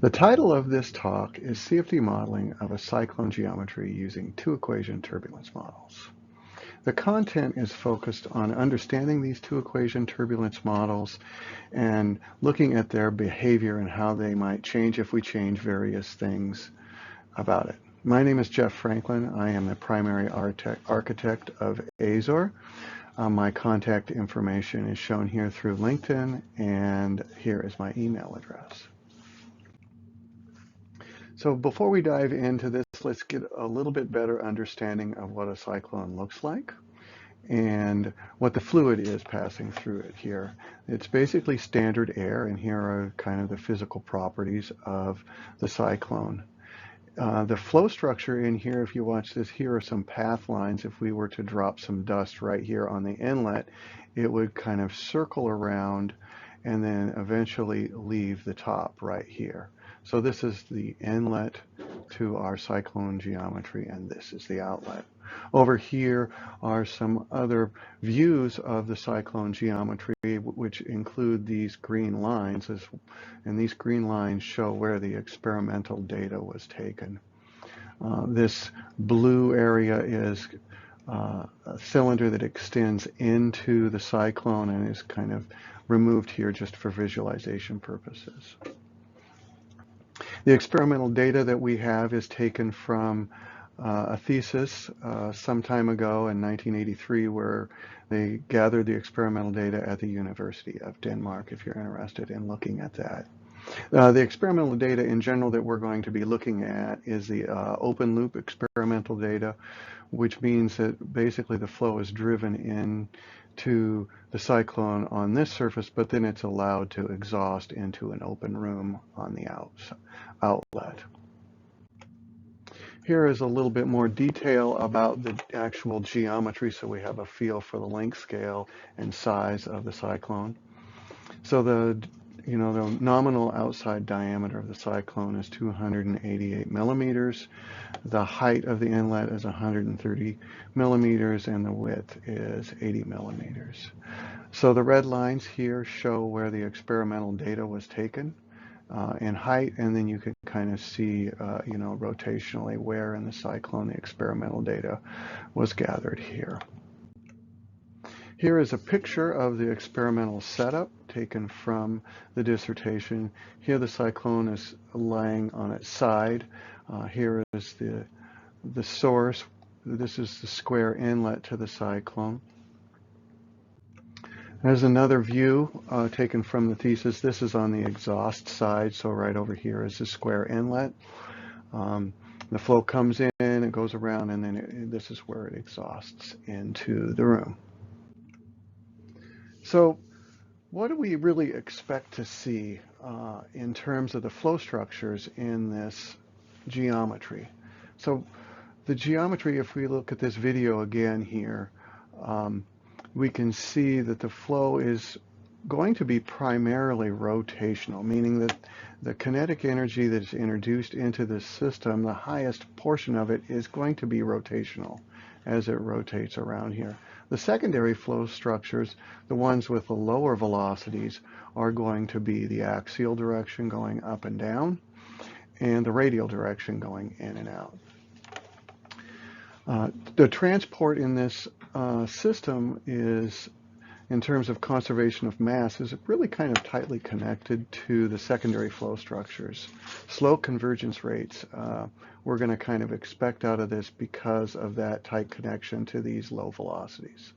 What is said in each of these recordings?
The title of this talk is CFD Modeling of a Cyclone Geometry using two-equation turbulence models. The content is focused on understanding these two-equation turbulence models and looking at their behavior and how they might change if we change various things about it. My name is Jeff Franklin. I am the primary architect of Azore. My contact information is shown here through LinkedIn, and here is my email address. So before we dive into this, let's get a little bit better understanding of what a cyclone looks like and what the fluid is passing through it here. It's basically standard air, and here are kind of the physical properties of the cyclone. The flow structure in here, if you watch this, here are some path lines. If we were to drop some dust right here on the inlet, it would kind of circle around and then eventually leave the top right here. So this is the inlet to our cyclone geometry, and this is the outlet. Over here are some other views of the cyclone geometry, which include these green lines, and these green lines show where the experimental data was taken. This blue area is a cylinder that extends into the cyclone and is kind of removed here just for visualization purposes. The experimental data that we have is taken from a thesis some time ago in 1983 where they gathered the experimental data at the University of Denmark, if you're interested in looking at that. The experimental data in general that we're going to be looking at is the open loop experimental data, which means that basically the flow is driven into the cyclone on this surface, but then it's allowed to exhaust into an open room on the outlet. Here is a little bit more detail about the actual geometry, so we have a feel for the length scale and size of the cyclone. So the nominal outside diameter of the cyclone is 288 millimeters. The height of the inlet is 130 millimeters, and the width is 80 millimeters. So the red lines here show where the experimental data was taken in height, and then you can kind of see, rotationally where in the cyclone the experimental data was gathered here. Here is a picture of the experimental setup taken from the dissertation. Here the cyclone is lying on its side. Here is the source. This is the square inlet to the cyclone. There's another view taken from the thesis. This is on the exhaust side, so right over here is the square inlet. The flow comes in, it goes around, and then this is where it exhausts into the room. So what do we really expect to see in terms of the flow structures in this geometry? So the geometry, if we look at this video again here, we can see that the flow is going to be primarily rotational, meaning that the kinetic energy that is introduced into this system, the highest portion of it is going to be rotational as it rotates around here. The secondary flow structures, the ones with the lower velocities, are going to be the axial direction going up and down, and the radial direction going in and out. The transport in this system is, in terms of conservation of mass, is really kind of tightly connected to the secondary flow structures. Slow convergence rates we're going to kind of expect out of this because of that tight connection to these low velocities.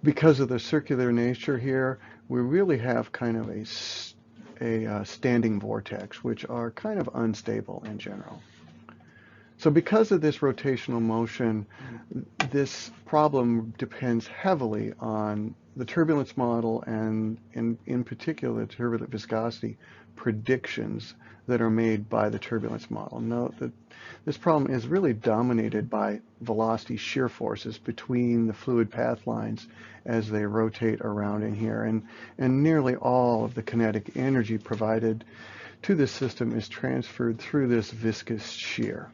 Because of the circular nature here, we really have kind of a standing vortex, which are kind of unstable in general. So because of this rotational motion, this problem depends heavily on the turbulence model and in particular the turbulent viscosity predictions that are made by the turbulence model. Note that this problem is really dominated by velocity shear forces between the fluid path lines as they rotate around in here, and nearly all of the kinetic energy provided to this system is transferred through this viscous shear.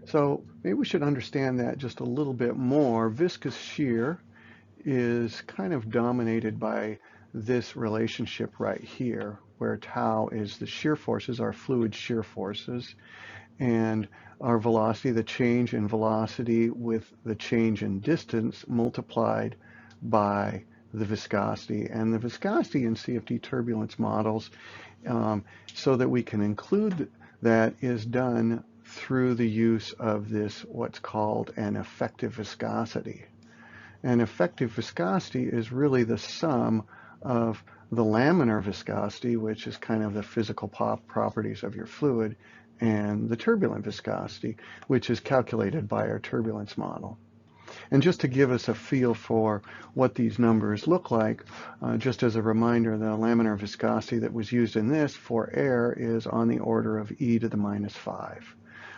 So maybe we should understand that just a little bit more. Viscous shear is kind of dominated by this relationship right here, where tau is the shear forces, our fluid shear forces, and our velocity, the change in velocity with the change in distance multiplied by the viscosity. And the viscosity in CFD turbulence models, so that we can include that, is done through the use of this, what's called an effective viscosity. And effective viscosity is really the sum of the laminar viscosity, which is kind of the physical properties of your fluid, and the turbulent viscosity, which is calculated by our turbulence model. And just to give us a feel for what these numbers look like, just as a reminder, the laminar viscosity that was used in this for air is on the order of e to the -5.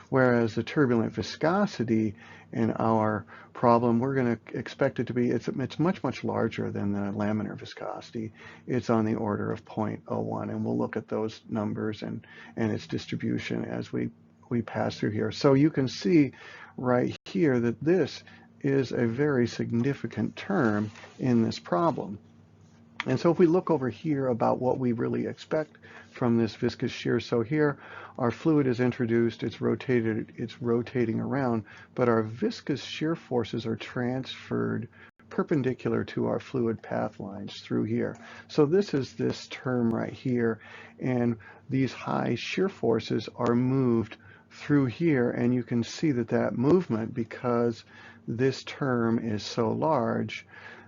Whereas the turbulent viscosity in our problem, we're going to expect it to be, it's much, much larger than the laminar viscosity. It's on the order of 0.01, and we'll look at those numbers and its distribution as we pass through here. So you can see right here that this is a very significant term in this problem. And so if we look over here about what we really expect from this viscous shear, so here our fluid is introduced, it's rotating around, but our viscous shear forces are transferred perpendicular to our fluid path lines through here. So this is this term right here, and these high shear forces are moved through here, and you can see that that movement, because this term is so large,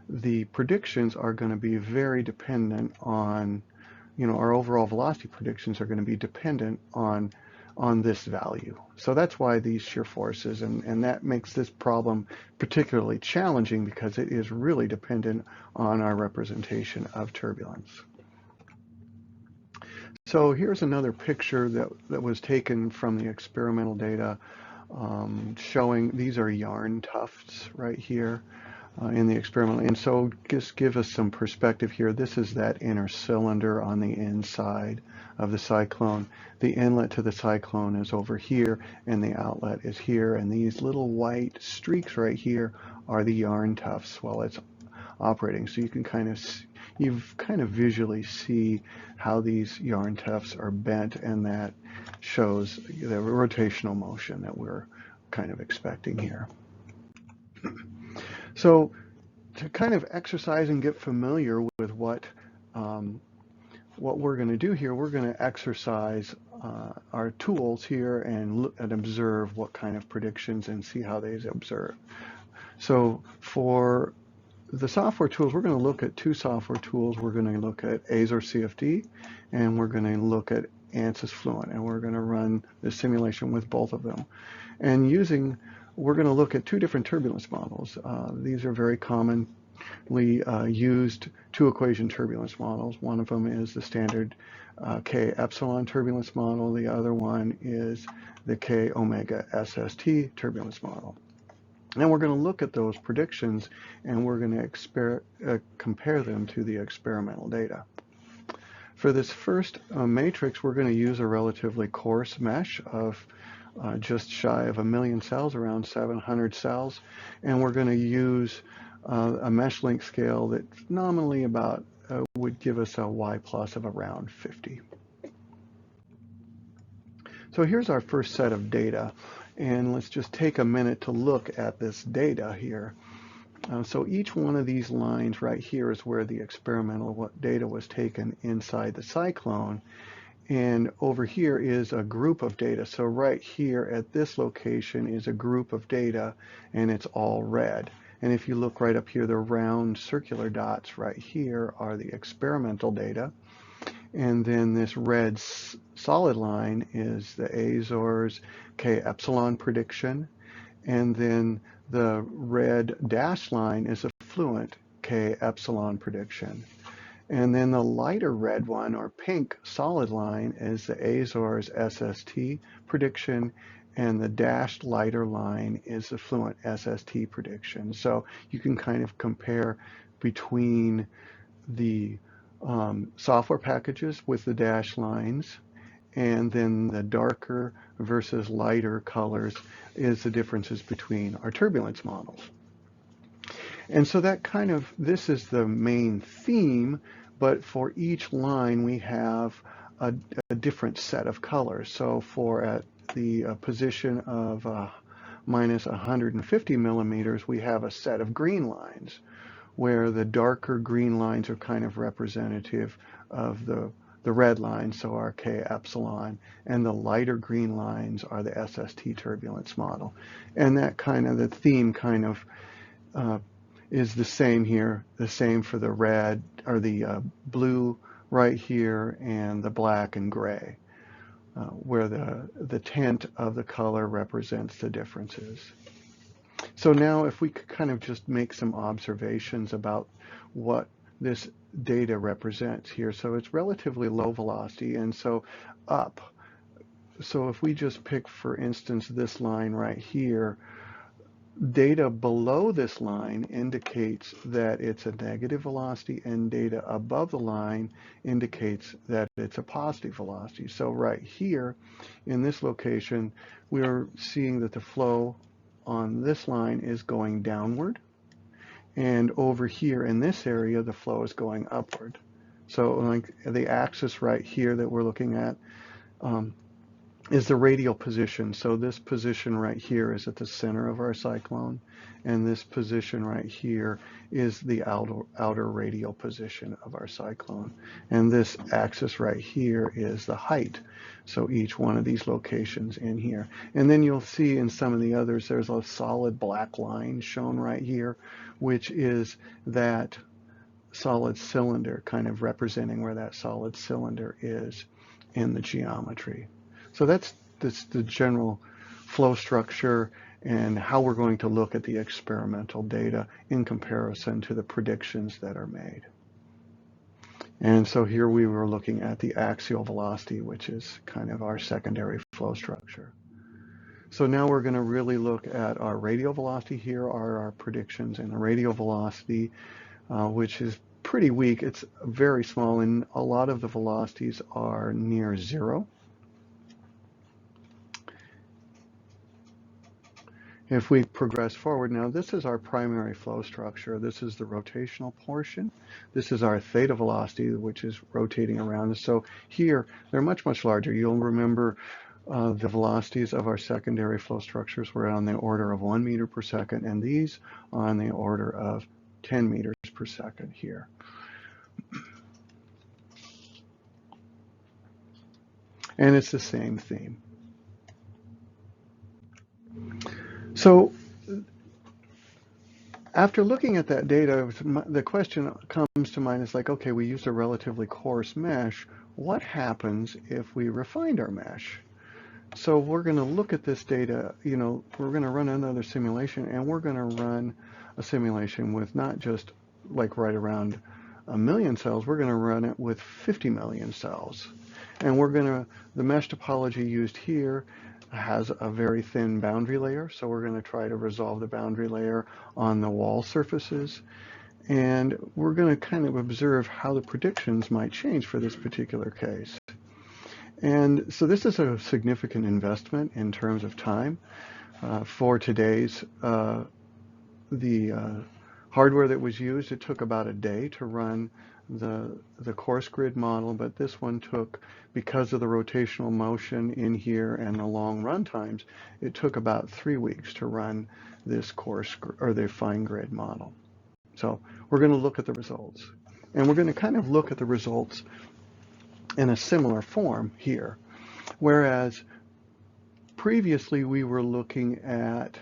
the predictions are going to be very dependent on, our overall velocity predictions are going to be dependent on this value. So that's why these shear forces, and that makes this problem particularly challenging, because it is really dependent on our representation of turbulence. So here's another picture that was taken from the experimental data, showing these are yarn tufts right here in the experiment. And so just give us some perspective here. This is that inner cylinder on the inside of the Cyclone. The inlet to the Cyclone is over here, and the outlet is here. And these little white streaks right here are the yarn tufts while it's operating. So you can kind of visually see how these yarn tufts are bent, and that shows the rotational motion that we're kind of expecting here. So to kind of exercise and get familiar with what we're going to do here, we're going to exercise our tools here and look and observe what kind of predictions and see how they observe. So for the software tools, we're going to look at two software tools. We're going to look at Azore CFD, and we're going to look at ANSYS Fluent, and we're going to run the simulation with both of them. And we're going to look at two different turbulence models. These are very commonly used two-equation turbulence models. One of them is the standard K epsilon turbulence model. The other one is the K omega SST turbulence model. And we're going to look at those predictions, and we're going to compare them to the experimental data. For this first matrix, we're going to use a relatively coarse mesh of just shy of 1 million cells, around 700 cells, and we're going to use a mesh length scale that nominally about would give us a Y plus of around 50. So here's our first set of data, and let's just take a minute to look at this data here. So each one of these lines right here is where the experimental data was taken inside the Cyclone, and over here is a group of data. So right here at this location is a group of data, and it's all red. And if you look right up here, the round circular dots right here are the experimental data. And then this red solid line is the Azore's K epsilon prediction. And then the red dashed line is a Fluent K epsilon prediction. And then the lighter red one, or pink solid line, is the Azore's SST prediction, and the dashed lighter line is the Fluent SST prediction. So you can kind of compare between the software packages with the dashed lines, and then the darker versus lighter colors is the differences between our turbulence models. And so that this is the main theme, but for each line we have a, a different set of colors. So for at the position of minus 150 millimeters, we have a set of green lines, where the darker green lines are kind of representative of the red lines, so our K epsilon, and the lighter green lines are the SST turbulence model. And that kind of, the theme kind of is the same here, the same for the red, or the blue right here, and the black and gray, where the tint of the color represents the differences. So now if we could kind of just make some observations about what this data represents here. So it's relatively low velocity, and so up. So if we just pick, for instance, this line right here, data below this line indicates that it's a negative velocity, and data above the line indicates that it's a positive velocity. So right here in this location, we're seeing that the flow on this line is going downward, and over here in this area the flow is going upward. So like the axis right here that we're looking at is the radial position. So this position right here is at the center of our cyclone, and this position right here is the outer radial position of our cyclone, and this axis right here is the height. So each one of these locations in here, and then you'll see in some of the others there's a solid black line shown right here, which is that solid cylinder, kind of representing where that solid cylinder is in the geometry. So that's the general flow structure and how we're going to look at the experimental data in comparison to the predictions that are made. And so here we were looking at the axial velocity, which is kind of our secondary flow structure. So now we're going to really look at our radial velocity. Here are our predictions, and the radial velocity, which is pretty weak. It's very small, and a lot of the velocities are near zero. If we progress forward, now this is our primary flow structure. This is the rotational portion. This is our theta velocity, which is rotating around us. So here, they're much, much larger. You'll remember the velocities of our secondary flow structures were on the order of 1 meter per second, and these are on the order of 10 meters per second here. And it's the same theme. So after looking at that data, the question comes to mind is like, okay, we used a relatively coarse mesh. What happens if we refined our mesh? So we're going to look at this data, we're going to run another simulation, and we're going to run a simulation with not just like right around 1 million cells, we're going to run it with 50 million cells. And the mesh topology used here has a very thin boundary layer, so we're going to try to resolve the boundary layer on the wall surfaces, and we're going to kind of observe how the predictions might change for this particular case. And so this is a significant investment in terms of time. For today's the hardware that was used, it took about a day to run the coarse grid model, but this one took, because of the rotational motion in here and the long run times, it took about 3 weeks to run this the fine grid model. So we're going to look at the results, and we're going to kind of look at the results in a similar form here, whereas previously we were looking at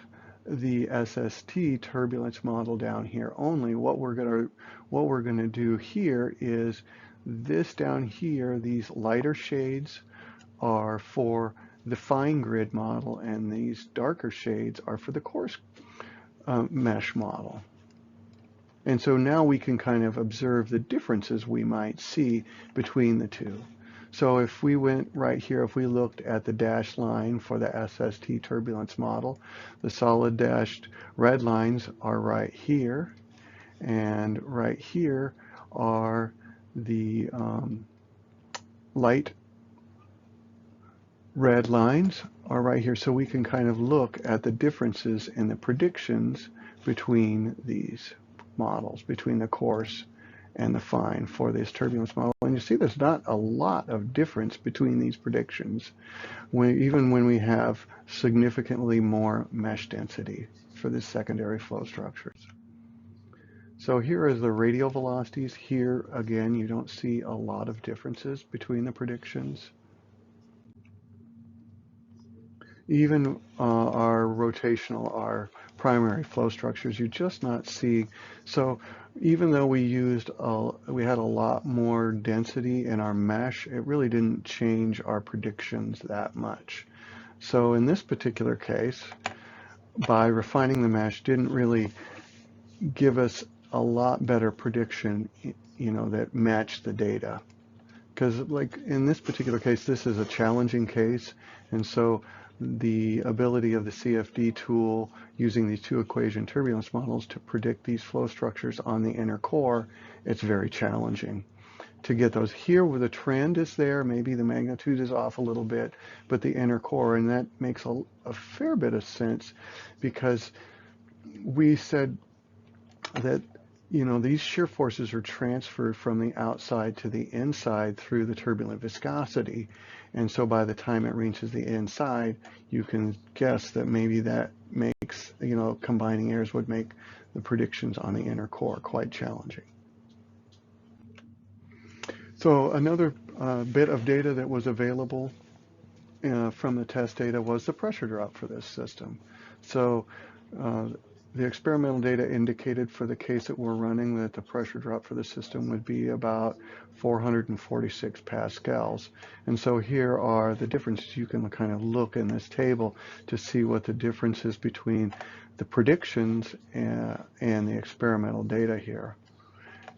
the SST turbulence model down here only. What we're going to do here is this down here, these lighter shades are for the fine grid model, and these darker shades are for the coarse mesh model. And so now we can kind of observe the differences we might see between the two. So if we went right here, if we looked at the dashed line for the SST turbulence model, the solid dashed red lines are right here, and right here are the light red lines are right here. So we can kind of look at the differences in the predictions between these models, between the coarse and the fine for this turbulence model. And you see there's not a lot of difference between these predictions, even when we have significantly more mesh density for the secondary flow structures. So here is the radial velocities. Here, again, you don't see a lot of differences between the predictions. Even our rotational, our primary flow structures, you just not see. So even though we had a lot more density in our mesh, it really didn't change our predictions that much. So in this particular case, by refining the mesh, didn't really give us a lot better prediction, that matched the data. Because like in this particular case, this is a challenging case, and so the ability of the CFD tool using these two equation turbulence models to predict these flow structures on the inner core, it's very challenging to get those. Here where the trend is there, maybe the magnitude is off a little bit, but the inner core, and that makes a fair bit of sense, because we said that these shear forces are transferred from the outside to the inside through the turbulent viscosity. And so by the time it reaches the inside, you can guess that maybe that makes, combining errors would make the predictions on the inner core quite challenging. So another bit of data that was available from the test data was the pressure drop for this system. So the experimental data indicated for the case that we're running that the pressure drop for the system would be about 446 pascals. And so here are the differences. You can kind of look in this table to see what the difference is between the predictions and the experimental data here.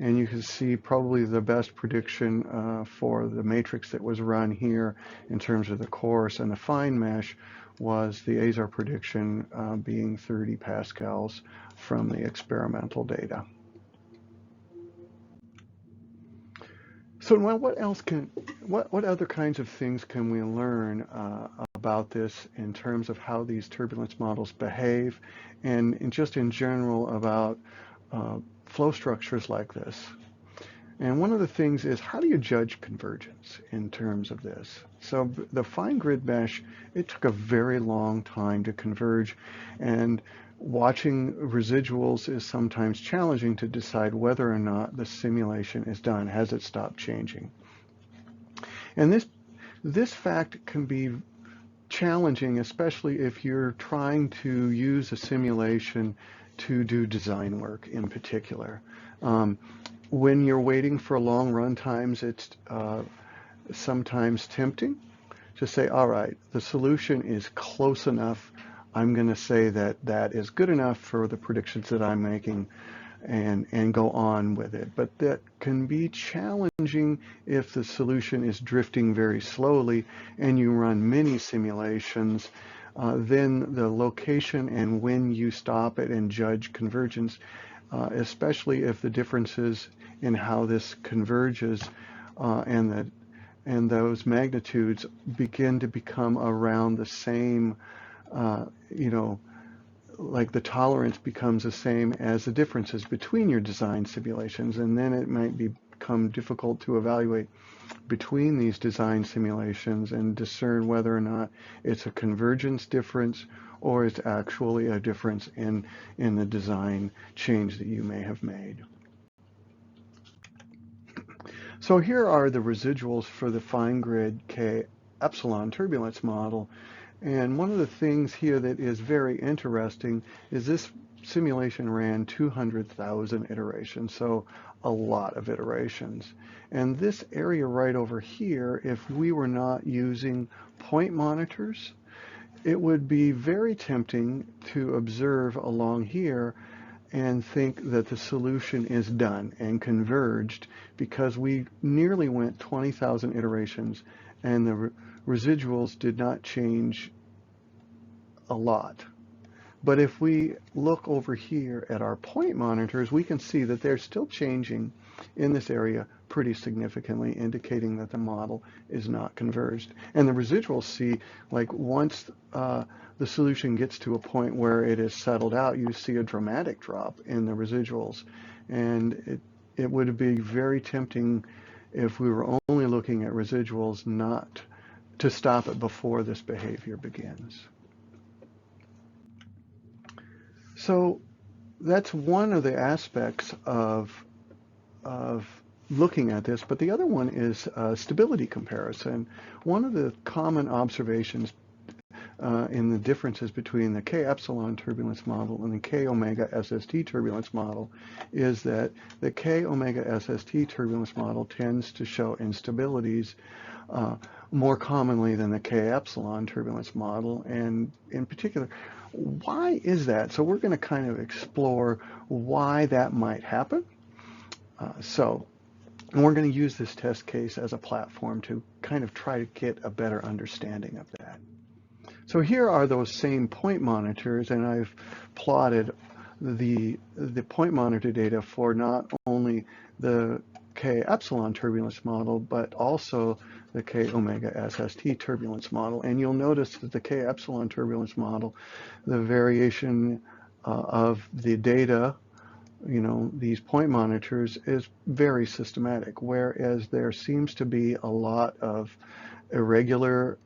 And you can see probably the best prediction for the matrix that was run here in terms of the coarse and the fine mesh was the Azore prediction being 30 pascals from the experimental data. So what other kinds of things can we learn about this in terms of how these turbulence models behave, and just in general about flow structures like this? And one of the things is, how do you judge convergence in terms of this? So the fine grid mesh, it took a very long time to converge, and watching residuals is sometimes challenging to decide whether or not the simulation is done. Has it stopped changing? And this fact can be challenging, especially if you're trying to use a simulation to do design work in particular. When you're waiting for long run times, it's sometimes tempting to say, all right, the solution is close enough. I'm going to say that that is good enough for the predictions that I'm making, and go on with it. But that can be challenging if the solution is drifting very slowly and you run many simulations. Then the location and when you stop it and judge convergence, especially if the differences in how this converges and those magnitudes begin to become around the same, like the tolerance becomes the same as the differences between your design simulations, and then it might become difficult to evaluate between these design simulations and discern whether or not it's a convergence difference or it's actually a difference in the design change that you may have made. So here are the residuals for the fine grid K epsilon turbulence model. And one of the things here that is very interesting is this simulation ran 200,000 iterations, so a lot of iterations. And this area right over here, if we were not using point monitors, it would be very tempting to observe along here and think that the solution is done and converged, because we nearly went 20,000 iterations and the residuals did not change a lot. But if we look over here at our point monitors, we can see that they're still changing in this area pretty significantly, indicating that the model is not converged. And the residuals see, like once the solution gets to a point where it is settled out, you see a dramatic drop in the residuals. And it would be very tempting if we were only looking at residuals not to stop it before this behavior begins. So that's one of the aspects of looking at this, but the other one is stability comparison. One of the common observations in the differences between the K epsilon turbulence model and the K omega SST turbulence model is that the K omega SST turbulence model tends to show instabilities more commonly than the K epsilon turbulence model. And in particular, why is that? So we're going to kind of explore why that might happen. And we're going to use this test case as a platform to kind of try to get a better understanding of that. So here are those same point monitors, and I've plotted the point monitor data for not only the K epsilon turbulence model, but also the K omega SST turbulence model. And you'll notice that the K epsilon turbulence model, the variation of the data, these point monitors, is very systematic, whereas there seems to be a lot of irregular,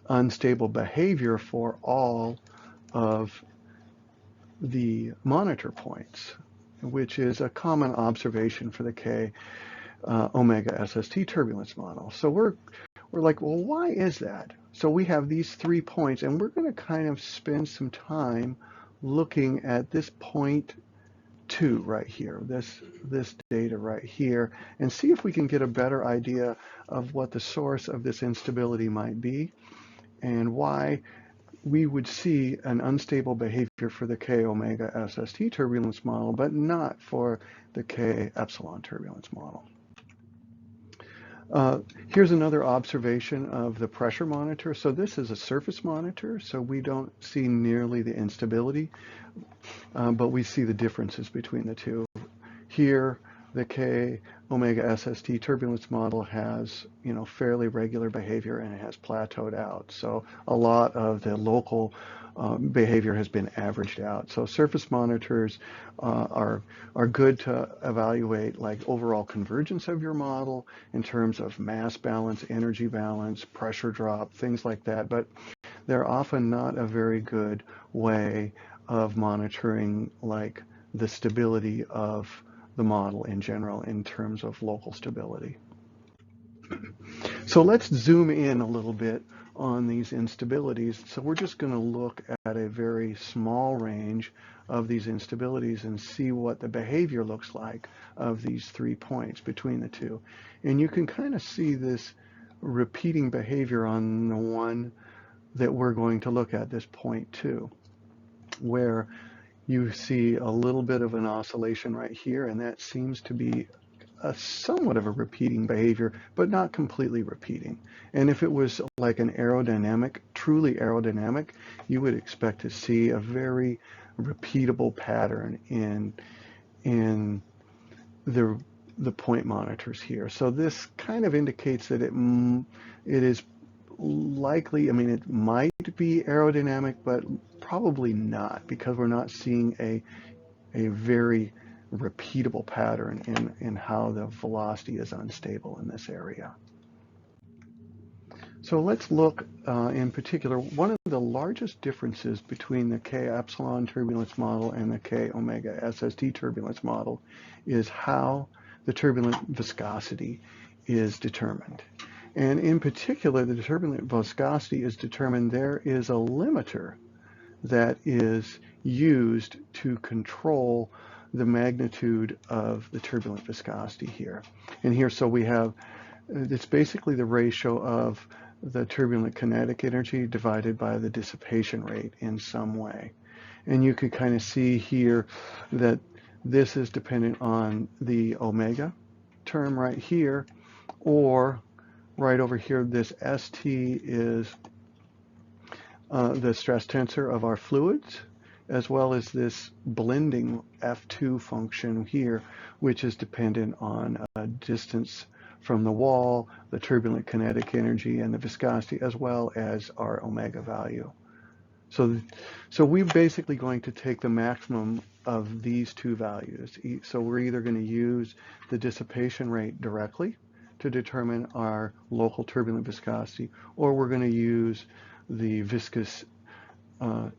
unstable behavior for all of the monitor points, which is a common observation for the K omega SST turbulence model. So we're like, well, why is that? So we have these 3 points, and we're going to kind of spend some time looking at this point 2 right here, this data right here, and see if we can get a better idea of what the source of this instability might be and why we would see an unstable behavior for the K omega SST turbulence model, but not for the K epsilon turbulence model. Here's another observation of the pressure monitor. So this is a surface monitor, so we don't see nearly the instability, but we see the differences between the two. Here, the K omega SST turbulence model has, fairly regular behavior, and it has plateaued out. So a lot of the local behavior has been averaged out. So surface monitors are good to evaluate like overall convergence of your model in terms of mass balance, energy balance, pressure drop, things like that. But they're often not a very good way of monitoring like the stability of the model in general in terms of local stability. So let's zoom in a little bit on these instabilities. So we're just going to look at a very small range of these instabilities and see what the behavior looks like of these 3 points between the two. And you can kind of see this repeating behavior on the one that we're going to look at, this point 2, where you see a little bit of an oscillation right here, and that seems to be somewhat of a repeating behavior, but not completely repeating. And if it was like an aerodynamic, truly aerodynamic, you would expect to see a very repeatable pattern in the point monitors here. So this kind of indicates that it is likely, it might be aerodynamic, but probably not, because we're not seeing a very repeatable pattern in how the velocity is unstable in this area. So let's look in particular, one of the largest differences between the K epsilon turbulence model and the K omega SST turbulence model is how the turbulent viscosity is determined. And in particular, the turbulent viscosity is determined, there is a limiter that is used to control the magnitude of the turbulent viscosity here. And here, so we have, it's basically the ratio of the turbulent kinetic energy divided by the dissipation rate in some way. And you can kind of see here that this is dependent on the omega term right here, or right over here, this ST is the stress tensor of our fluids, as well as this blending F2 function here, which is dependent on distance from the wall, the turbulent kinetic energy, and the viscosity, as well as our omega value. So, so we're basically going to take the maximum of these two values. So we're either going to use the dissipation rate directly to determine our local turbulent viscosity, or we're going to use the viscous or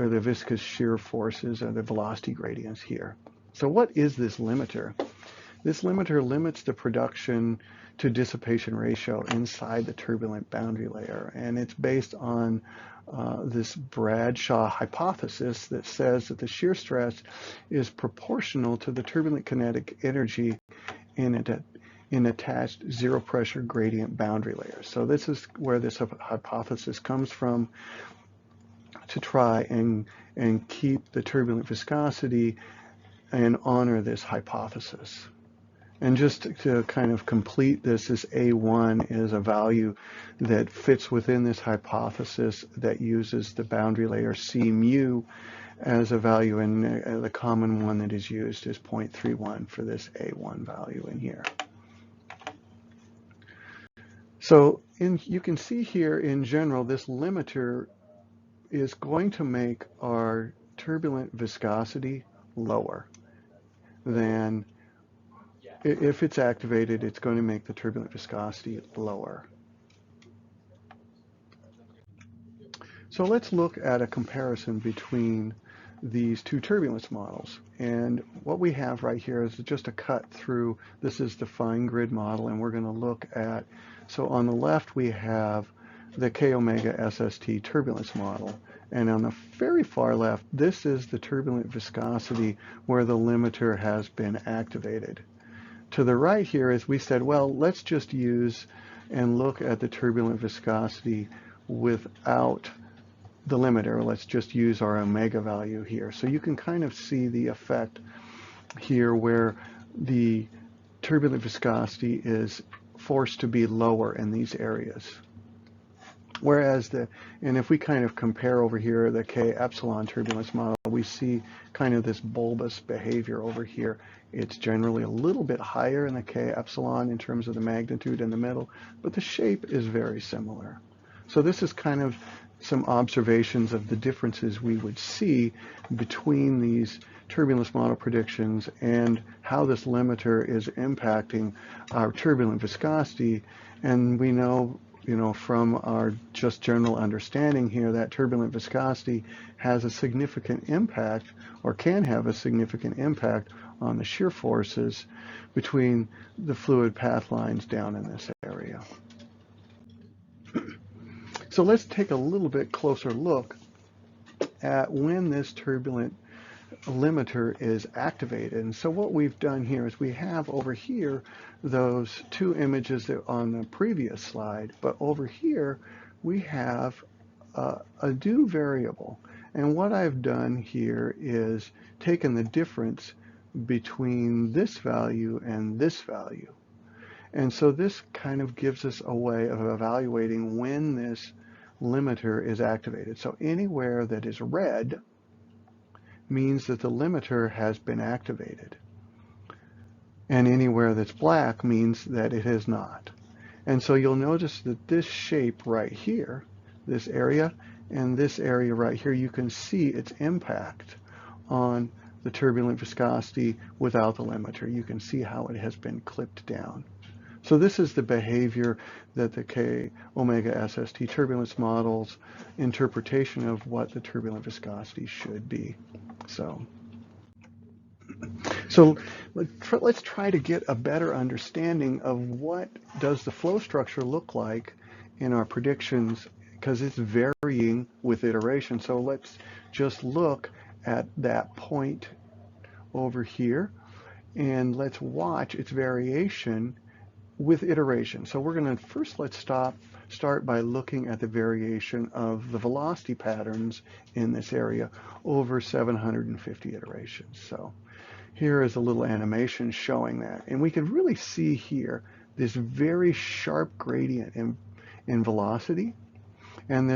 the viscous shear forces or the velocity gradients here. So what is this limiter? This limiter limits the production to dissipation ratio inside the turbulent boundary layer, and it's based on this Bradshaw hypothesis that says that the shear stress is proportional to the turbulent kinetic energy in attached zero pressure gradient boundary layers. So this is where this hypothesis comes from, to try and keep the turbulent viscosity and honor this hypothesis. And just to kind of complete this A1 is a value that fits within this hypothesis that uses the boundary layer C mu as a value, and the common one that is used is 0.31 for this A1 value in here. So you can see here in general, this limiter is going to make our turbulent viscosity lower than, if it's activated, it's going to make the turbulent viscosity lower. So let's look at a comparison between these two turbulence models. And what we have right here is just a cut through. This is the fine grid model, and we're going to look at, so on the left we have the K omega SST turbulence model. And on the very far left, this is the turbulent viscosity where the limiter has been activated. To the right here is, we said, well, let's just use and look at the turbulent viscosity without the limiter. Let's just use our omega value here. So you can kind of see the effect here where the turbulent viscosity is forced to be lower in these areas. Whereas and if we kind of compare over here the K epsilon turbulence model, we see kind of this bulbous behavior over here. It's generally a little bit higher in the K epsilon in terms of the magnitude in the middle, but the shape is very similar. So this is kind of some observations of the differences we would see between these turbulence model predictions and how this limiter is impacting our turbulent viscosity. And we know, from our just general understanding here, that turbulent viscosity has a significant impact, or can have a significant impact, on the shear forces between the fluid path lines down in this area. So let's take a little bit closer look at when this turbulent limiter is activated. And so what we've done here is we have over here those two images that on the previous slide, but over here we have a due variable. And what I've done here is taken the difference between this value and this value. And so this kind of gives us a way of evaluating when this limiter is activated. So anywhere that is red means that the limiter has been activated. And anywhere that's black means that it has not. And so you'll notice that this shape right here, this area, and this area right here, you can see its impact on the turbulent viscosity without the limiter. You can see how it has been clipped down. So this is the behavior that the K omega SST turbulence model's interpretation of what the turbulent viscosity should be. So let's try to get a better understanding of what does the flow structure look like in our predictions, because it's varying with iteration. So let's just look at that point over here, and let's watch its variation with iteration. So we're going to first, start by looking at the variation of the velocity patterns in this area over 750 iterations. So here is a little animation showing that. And we can really see here this very sharp gradient in velocity. And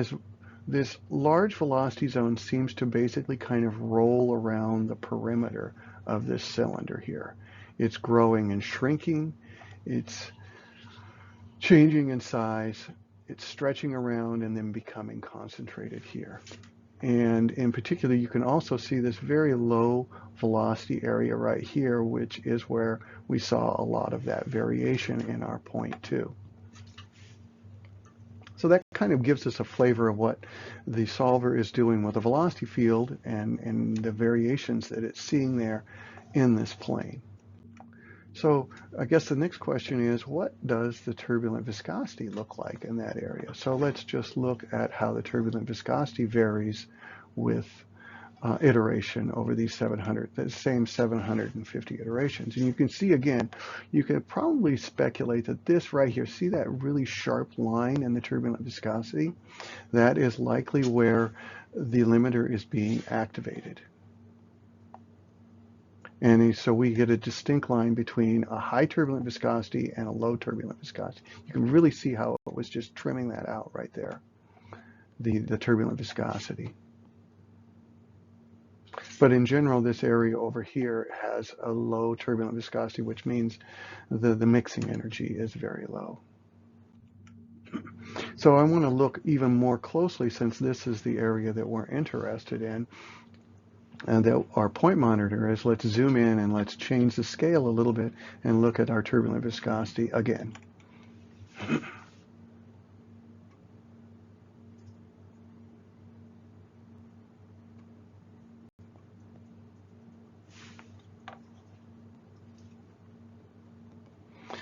this large velocity zone seems to basically kind of roll around the perimeter of this cylinder here. It's growing and shrinking. It's changing in size, it's stretching around and then becoming concentrated here. And in particular, you can also see this very low velocity area right here, which is where we saw a lot of that variation in our point 2. So that kind of gives us a flavor of what the solver is doing with the velocity field and the variations that it's seeing there in this plane. So I guess the next question is, what does the turbulent viscosity look like in that area? So let's just look at how the turbulent viscosity varies with iteration over these the same 750 iterations. And you can see again, you can probably speculate that this right here, see that really sharp line in the turbulent viscosity? That is likely where the limiter is being activated. And so we get a distinct line between a high turbulent viscosity and a low turbulent viscosity. You can really see how it was just trimming that out right there, the turbulent viscosity. But in general, this area over here has a low turbulent viscosity, which means the mixing energy is very low. So I want to look even more closely, since this is the area that we're interested in, and that our point monitor is. Let's zoom in and let's change the scale a little bit and look at our turbulent viscosity again.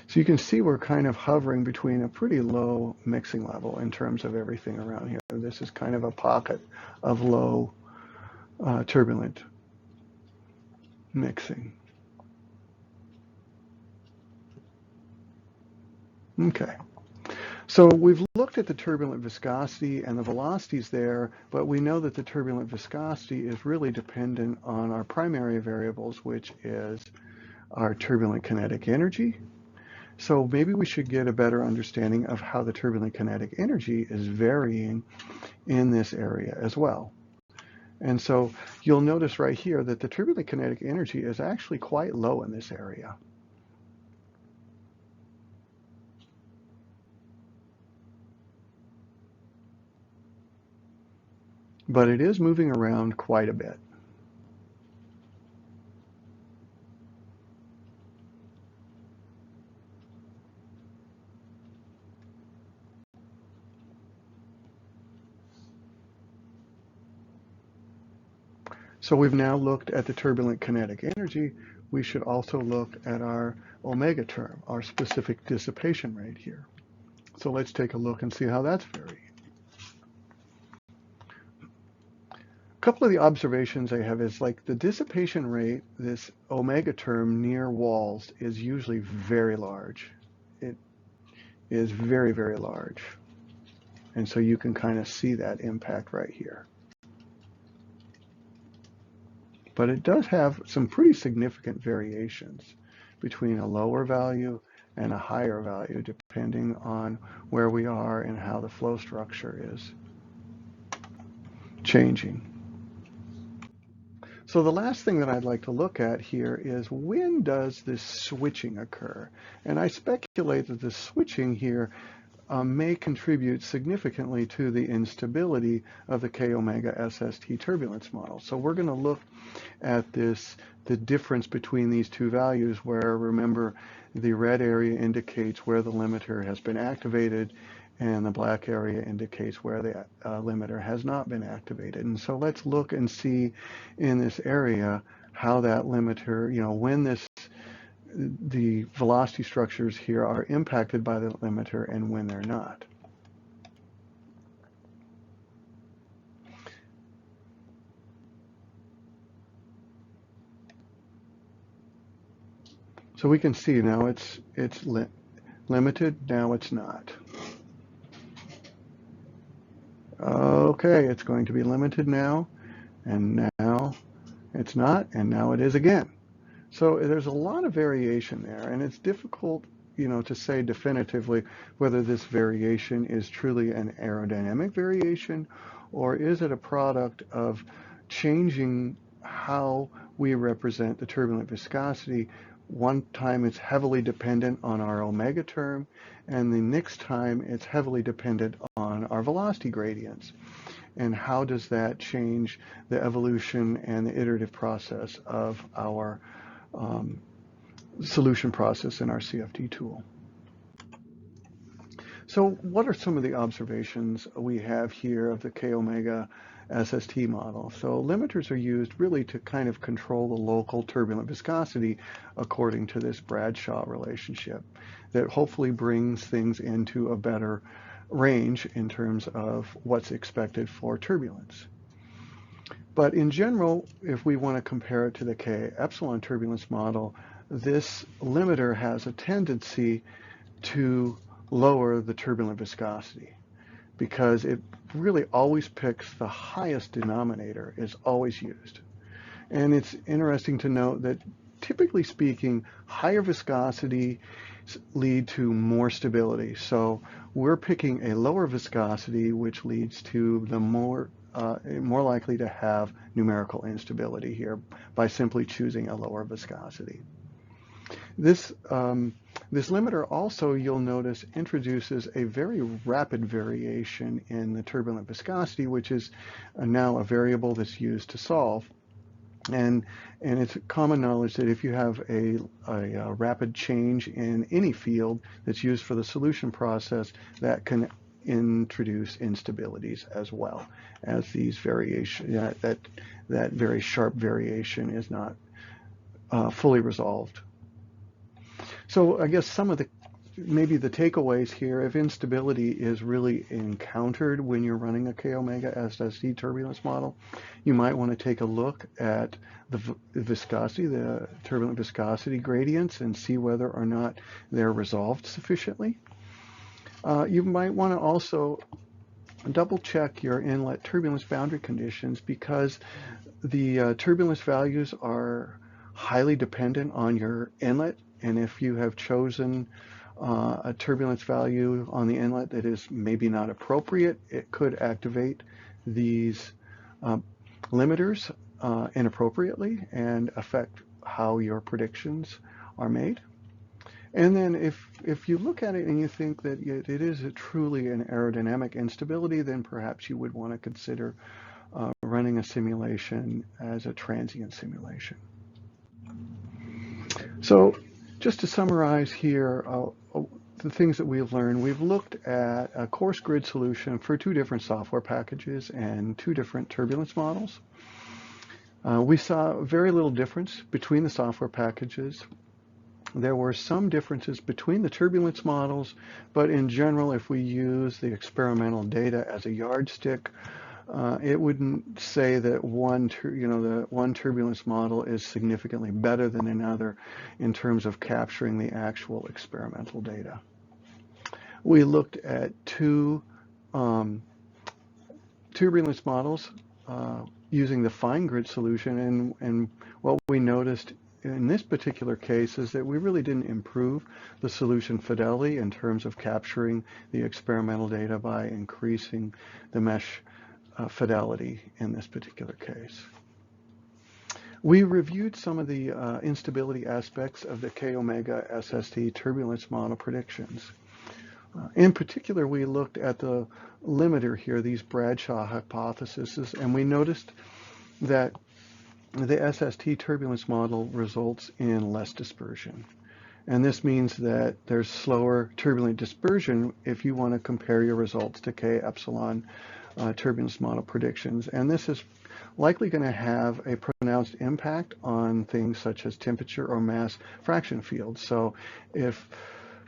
So you can see we're kind of hovering between a pretty low mixing level in terms of everything around here. This is kind of a pocket of low turbulent mixing. Okay. So we've looked at the turbulent viscosity and the velocities there, but we know that the turbulent viscosity is really dependent on our primary variables, which is our turbulent kinetic energy. So maybe we should get a better understanding of how the turbulent kinetic energy is varying in this area as well. And so you'll notice right here that the turbulent kinetic energy is actually quite low in this area. But it is moving around quite a bit. So we've now looked at the turbulent kinetic energy. We should also look at our omega term, our specific dissipation rate here. So let's take a look and see how that's varying. A couple of the observations I have is, like, the dissipation rate, this omega term near walls, is usually very large. It is very, very large. And so you can kind of see that impact right here. But it does have some pretty significant variations between a lower value and a higher value, depending on where we are and how the flow structure is changing. So the last thing that I'd like to look at here is, when does this switching occur? And I speculate that the switching here may contribute significantly to the instability of the K omega SST turbulence model. So we're going to look at the difference between these two values, where, remember, the red area indicates where the limiter has been activated, and the black area indicates where the limiter has not been activated. And so let's look and see in this area how that limiter, when the velocity structures here are impacted by the limiter and when they're not. So we can see now it's limited, now it's not. Okay, it's going to be limited now, and now it's not, and now it is again. So there's a lot of variation there, and it's difficult, to say definitively whether this variation is truly an aerodynamic variation, or is it a product of changing how we represent the turbulent viscosity one time it's heavily dependent on our omega term, and the next time it's heavily dependent on our velocity gradients. And how does that change the evolution and the iterative process of our solution process in our CFD tool? So what are some of the observations we have here of the K omega SST model? So limiters are used really to kind of control the local turbulent viscosity according to this Bradshaw relationship that hopefully brings things into a better range in terms of what's expected for turbulence. But in general, if we want to compare it to the K epsilon turbulence model, this limiter has a tendency to lower the turbulent viscosity because it really always picks the highest denominator, is always used. And it's interesting to note that typically speaking, higher viscosity lead to more stability. So we're picking a lower viscosity, which leads to the more likely to have numerical instability here by simply choosing a lower viscosity. This limiter also, you'll notice, introduces a very rapid variation in the turbulent viscosity, which is now a variable that's used to solve. And it's common knowledge that if you have a rapid change in any field that's used for the solution process, that can introduce instabilities as well as these variation, that very sharp variation is not fully resolved. So I guess some of maybe the takeaways here, if instability is really encountered when you're running a K omega SST turbulence model, you might want to take a look at the viscosity, the turbulent viscosity gradients, and see whether or not they're resolved sufficiently. You might want to also double check your inlet turbulence boundary conditions because the turbulence values are highly dependent on your inlet, and if you have chosen a turbulence value on the inlet that is maybe not appropriate, it could activate these limiters inappropriately and affect how your predictions are made. And then if you look at it and you think that it is truly an aerodynamic instability, then perhaps you would want to consider running a simulation as a transient simulation. So just to summarize here, the things that we've learned, we've looked at a coarse grid solution for 2 different software packages and 2 different turbulence models. We saw very little difference between the software packages. There were some differences between the turbulence models, but in general, if we use the experimental data as a yardstick, it wouldn't say that the one turbulence model is significantly better than another in terms of capturing the actual experimental data. We looked at 2 turbulence models using the fine grid solution, and what we noticed in this particular case is that we really didn't improve the solution fidelity in terms of capturing the experimental data by increasing the mesh fidelity in this particular case. We reviewed some of the instability aspects of the K omega SST turbulence model predictions. In particular, we looked at the limiter here, these Bradshaw hypotheses, and we noticed that the SST turbulence model results in less dispersion. And this means that there's slower turbulent dispersion if you want to compare your results to K epsilon turbulence model predictions. And this is likely going to have a pronounced impact on things such as temperature or mass fraction fields. So if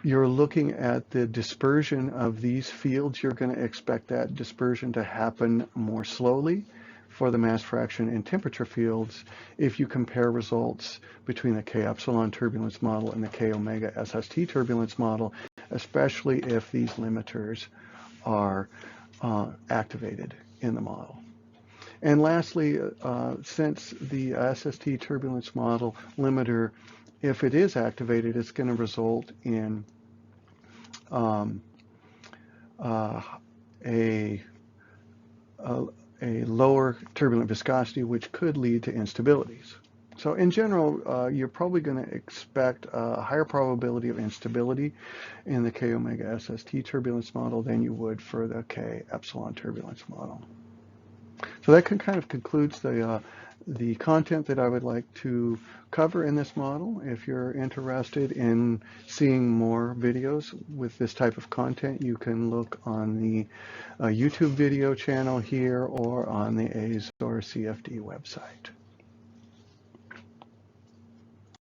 you're looking at the dispersion of these fields, you're going to expect that dispersion to happen more slowly for the mass fraction and temperature fields if you compare results between the K epsilon turbulence model and the K omega SST turbulence model, especially if these limiters are activated in the model. And lastly, since the SST turbulence model limiter, if it is activated, it's going to result in a lower turbulent viscosity, which could lead to instabilities. So in general, you're probably going to expect a higher probability of instability in the K omega SST turbulence model than you would for the K epsilon turbulence model. So that kind of concludes the content that I would like to cover in this model. If you're interested in seeing more videos with this type of content, you can look on the YouTube video channel here or on the Azore CFD website.